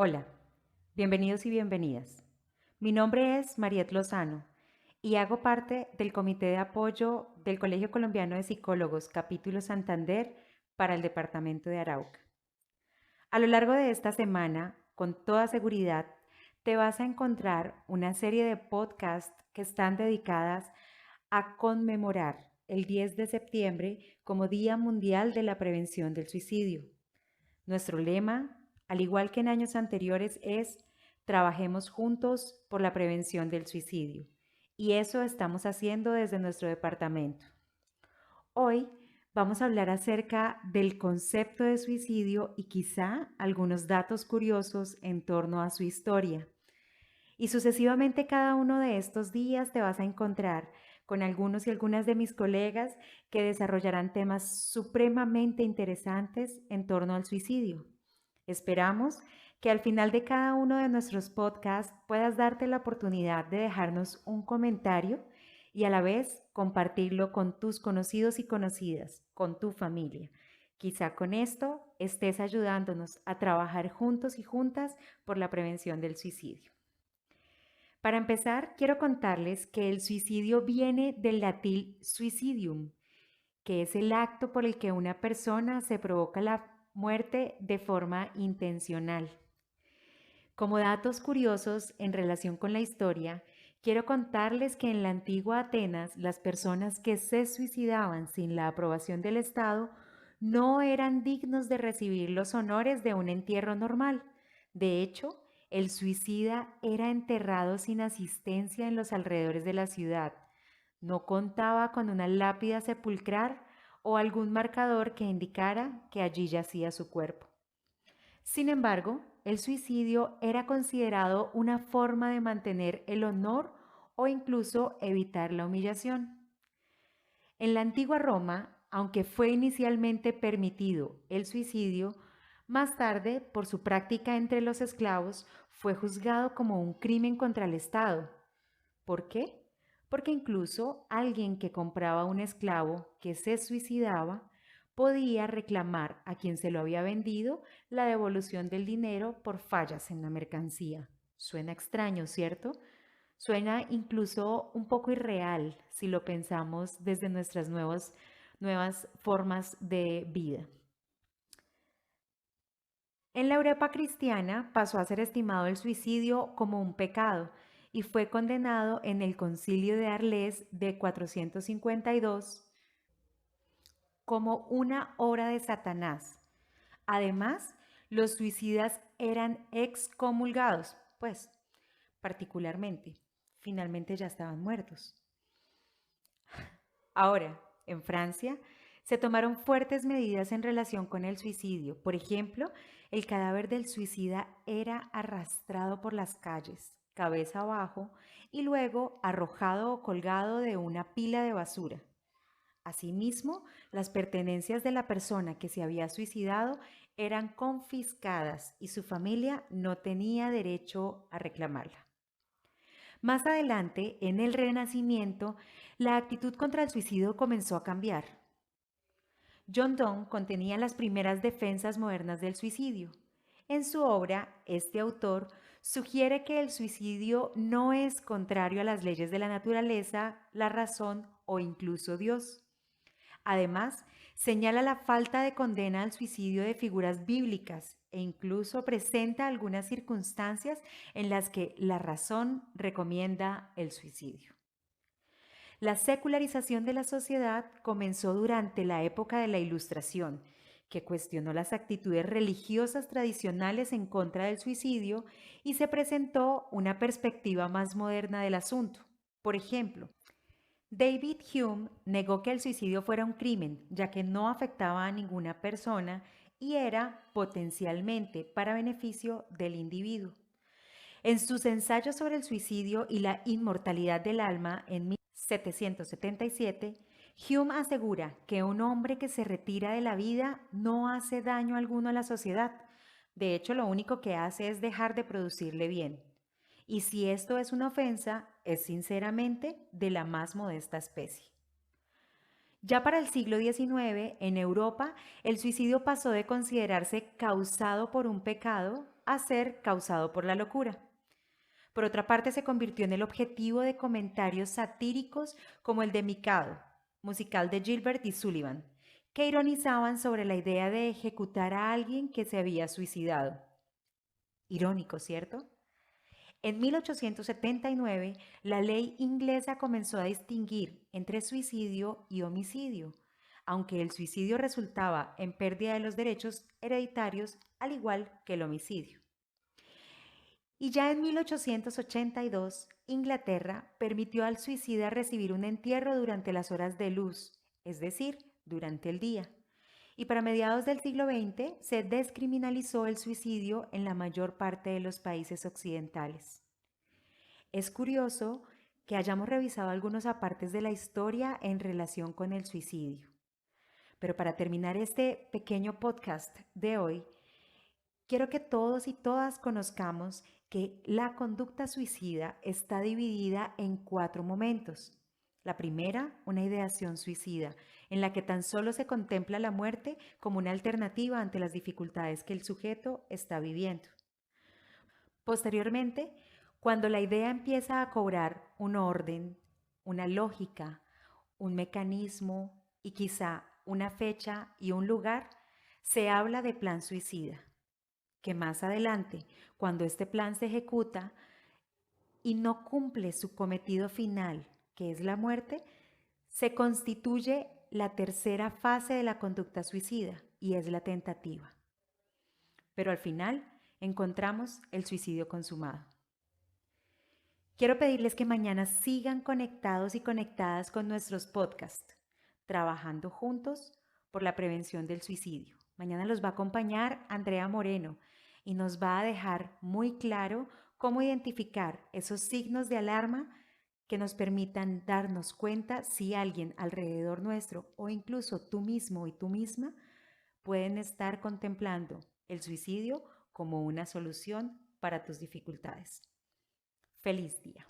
Hola, bienvenidos y bienvenidas. Mi nombre es Mariet Lozano y hago parte del Comité de Apoyo del Colegio Colombiano de Psicólogos, capítulo Santander, para el departamento de Arauca. A lo largo de esta semana, con toda seguridad, te vas a encontrar una serie de podcasts que están dedicadas a conmemorar el 10 de septiembre como Día Mundial de la Prevención del Suicidio. Nuestro lema, al igual que en años anteriores, es trabajemos juntos por la prevención del suicidio. Y eso estamos haciendo desde nuestro departamento. Hoy vamos a hablar acerca del concepto de suicidio y quizá algunos datos curiosos en torno a su historia. Y sucesivamente cada uno de estos días te vas a encontrar con algunos y algunas de mis colegas que desarrollarán temas supremamente interesantes en torno al suicidio. Esperamos que al final de cada uno de nuestros podcasts puedas darte la oportunidad de dejarnos un comentario y a la vez compartirlo con tus conocidos y conocidas, con tu familia. Quizá con esto estés ayudándonos a trabajar juntos y juntas por la prevención del suicidio. Para empezar, quiero contarles que el suicidio viene del latín suicidium, que es el acto por el que una persona se provoca la muerte de forma intencional. Como datos curiosos en relación con la historia, quiero contarles que en la antigua Atenas las personas que se suicidaban sin la aprobación del Estado no eran dignos de recibir los honores de un entierro normal. De hecho, el suicida era enterrado sin asistencia en los alrededores de la ciudad. No contaba con una lápida sepulcral o algún marcador que indicara que allí yacía su cuerpo. Sin embargo, el suicidio era considerado una forma de mantener el honor o incluso evitar la humillación. En la antigua Roma, aunque fue inicialmente permitido el suicidio, más tarde, por su práctica entre los esclavos, fue juzgado como un crimen contra el Estado. ¿Por qué? Porque incluso alguien que compraba un esclavo que se suicidaba podía reclamar a quien se lo había vendido la devolución del dinero por fallas en la mercancía. Suena extraño, ¿cierto? Suena incluso un poco irreal si lo pensamos desde nuestras nuevas formas de vida. En la Europa cristiana pasó a ser estimado el suicidio como un pecado y fue condenado en el Concilio de Arles de 452 como una obra de Satanás. Además, los suicidas eran excomulgados, pues particularmente, finalmente ya estaban muertos. Ahora, en Francia, se tomaron fuertes medidas en relación con el suicidio. Por ejemplo, el cadáver del suicida era arrastrado por las calles, cabeza abajo, y luego arrojado o colgado de una pila de basura. Asimismo, las pertenencias de la persona que se había suicidado eran confiscadas y su familia no tenía derecho a reclamarla. Más adelante, en el Renacimiento, la actitud contra el suicidio comenzó a cambiar. John Donne contenía las primeras defensas modernas del suicidio. En su obra, este autor sugiere que el suicidio no es contrario a las leyes de la naturaleza, la razón o incluso Dios. Además, señala la falta de condena al suicidio de figuras bíblicas e incluso presenta algunas circunstancias en las que la razón recomienda el suicidio. La secularización de la sociedad comenzó durante la época de la Ilustración, que cuestionó las actitudes religiosas tradicionales en contra del suicidio y se presentó una perspectiva más moderna del asunto. Por ejemplo, David Hume negó que el suicidio fuera un crimen, ya que no afectaba a ninguna persona y era potencialmente para beneficio del individuo. En sus ensayos sobre el suicidio y la inmortalidad del alma en 1777, Hume asegura que un hombre que se retira de la vida no hace daño alguno a la sociedad. De hecho, lo único que hace es dejar de producirle bien. Y si esto es una ofensa, es sinceramente de la más modesta especie. Ya para el siglo XIX, en Europa, el suicidio pasó de considerarse causado por un pecado a ser causado por la locura. Por otra parte, se convirtió en el objetivo de comentarios satíricos como el de Mikado, musical de Gilbert y Sullivan, que ironizaban sobre la idea de ejecutar a alguien que se había suicidado. Irónico, ¿cierto? En 1879, la ley inglesa comenzó a distinguir entre suicidio y homicidio, aunque el suicidio resultaba en pérdida de los derechos hereditarios, al igual que el homicidio. Y ya en 1882, Inglaterra permitió al suicida recibir un entierro durante las horas de luz, es decir, durante el día. Y para mediados del siglo XX se descriminalizó el suicidio en la mayor parte de los países occidentales. Es curioso que hayamos revisado algunos apartes de la historia en relación con el suicidio. Pero para terminar este pequeño podcast de hoy, quiero que todos y todas conozcamos que la conducta suicida está dividida en 4 momentos. La primera, una ideación suicida, en la que tan solo se contempla la muerte como una alternativa ante las dificultades que el sujeto está viviendo. Posteriormente, cuando la idea empieza a cobrar un orden, una lógica, un mecanismo y quizá una fecha y un lugar, se habla de plan suicida, que más adelante, cuando este plan se ejecuta y no cumple su cometido final, que es la muerte, se constituye la tercera fase de la conducta suicida y es la tentativa. Pero al final encontramos el suicidio consumado. Quiero pedirles que mañana sigan conectados y conectadas con nuestros podcasts, trabajando juntos por la prevención del suicidio. Mañana los va a acompañar Andrea Moreno y nos va a dejar muy claro cómo identificar esos signos de alarma que nos permitan darnos cuenta si alguien alrededor nuestro o incluso tú mismo y tú misma pueden estar contemplando el suicidio como una solución para tus dificultades. Feliz día.